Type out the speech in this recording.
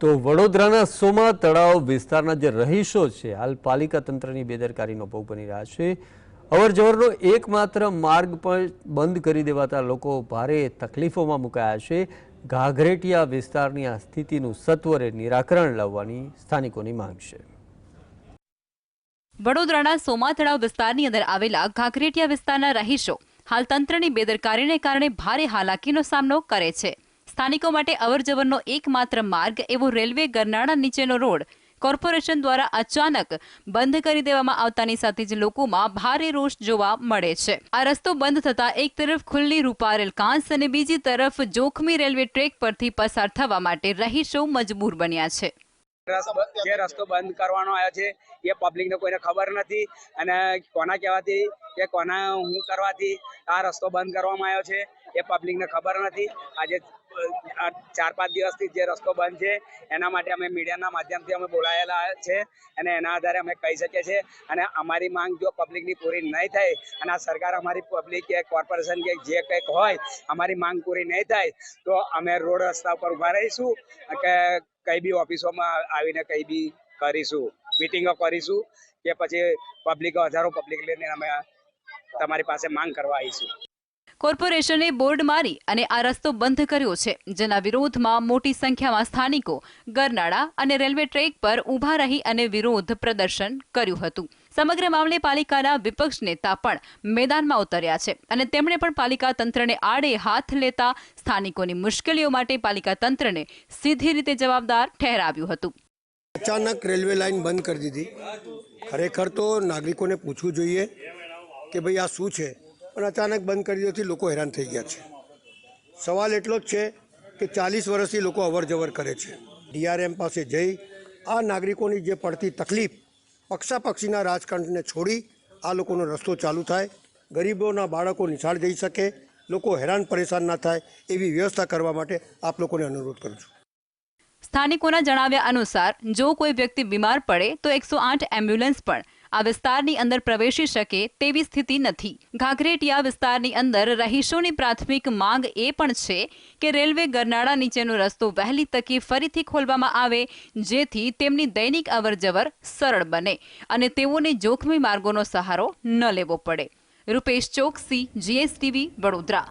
તો વડોદરાના સોમા તળાવ વિસ્તારના જે રહીશો છે હાલ પાલિકા તંત્રની બેદરકારીનો ભોગ બની રહ્યા છે। અવરજવરનો એકમાત્ર માર્ગ પણ બંધ કરી દેવાતા લોકો ભારે તકલીફોમાં મુકાયા છે। ઘાઘરેટિયા વિસ્તારની આ સ્થિતિનું સત્વરે નિરાકરણ લાવવાની સ્થાનિકોની માંગ છે। વડોદરાના સોમા તળાવ વિસ્તારની અંદર આવેલા ઘાઘરેટિયા વિસ્તારના રહીશો હાલ તંત્રની બેદરકારીને કારણે ભારે હાલાકીનો સામનો કરે છે। સ્થાનિકો માટે અવરજવરનો એકમાત્ર માર્ગ એવો રેલવે ગરનાળા નીચેનો રોડ કોર્પોરેશન દ્વારા અચાનક બંધ કરી દેવામાં આવતાની સાથે જ લોકોમાં ભારે રોષ જોવા મળે છે। આ રસ્તો બંધ થતા એક તરફ ખુલ્લી રૂપારેલ કાંસ અને બીજી તરફ જોખમી રેલવે ટ્રેક પરથી પસાર થવા માટે રહીશો મજબૂર બન્યા છે। જે રસ્તો બંધ કરવાનો આવ્યો છે એ પબ્લિકને કોઈને ખબર નથી અને કોના કહેવાથી કે કોના હું કરવાથી આ રસ્તો બંધ કરવામાં આવ્યો છે એ પબ્લિકને ખબર નથી। આજે 4-5 દિવસથી જે રસ્તો બંધ છે એના માટે અમે મીડિયાના માધ્યમથી અમે બોલાયેલા છે અને એના આધારે અમે કહી શકીએ છીએ અને અમારી માંગ જો પબ્લિકની પૂરી નહીં થાય અને આ સરકાર અમારી પબ્લિક કે કોર્પોરેશન કે જે કંઈક હોય અમારી માંગ પૂરી નહીં થાય તો અમે રોડ રસ્તા ઉપર ઊભા રહીશું કે કઈ બી ઓફિસોમાં આવીને કઈ બી કરીશું, મિટિંગો કરીશું કે પછી હજારો પબ્લિક લઈને અમે તમારી પાસે માંગ કરવા આવીશું। કોર્પોરેશને બોર્ડ મારી અને આ રસ્તો બંધ કર્યો છે, જેના વિરોધમાં મોટી સંખ્યામાં સ્થાનિકો ગરનાળા અને રેલવે ટ્રેક પર ઊભા રહી અને વિરોધ પ્રદર્શન કર્યું હતું। સમગ્ર મામલે પાલિકાના વિપક્ષ નેતા પણ મેદાનમાં ઉતર્યા છે અને તેમણે પણ પાલિકા તંત્રને આડે હાથ લેતા સ્થાનિકોની મુશ્કેલીઓ માટે પાલિકા તંત્રને સીધી રીતે જવાબદાર ઠહેરાવ્યું હતું। અચાનક રેલવે લાઇન બંધ કરી દીધી। ખરેખર તો નાગરિકોને પૂછવું જોઈએ કે ભાઈ આ શું છે, પણ અચાનક બંધ કરી દેવાથી લોકો હેરાન થઈ ગયા છે। સવાલ એટલો જ છે કે 40 વર્ષથી લોકો અવરજવર કરે છે। ડીઆરએમ પાસે જઈ આ નાગરિકોની જે પડતી તકલીફ પક્ષાપક્ષીના રાજકારણને છોડી આ લોકોનો રસ્તો ચાલુ થાય, ગરીબોના બાળકો નિશાળ જઈ શકે, લોકો હેરાન પરેશાન ના થાય એવી વ્યવસ્થા કરવા માટે આપ લોકોને અનુરોધ કરું છું। સ્થાનિકોના જણાવ્યા અનુસાર જો કોઈ વ્યક્તિ બીમાર પડે તો 108 એમ્બ્યુલન્સ પણ આ વિસ્તારની અંદર પ્રવેશી શકે તેવી સ્થિતિ નથી। ઘાઘરેટિયા વિસ્તારની અંદર રહીશોની પ્રાથમિક માંગ એ પણ છે કે રેલવે ગરનાળા નીચેનો રસ્તો વહેલી તકે ફરીથી ખોલવામાં આવે, જેથી તેમની દૈનિક અવરજવર સરળ બને અને તેઓને જોખમી માર્ગોનો સહારો ન લેવો પડે। રૂપેશ ચોકસી, GSTV, વડોદરા।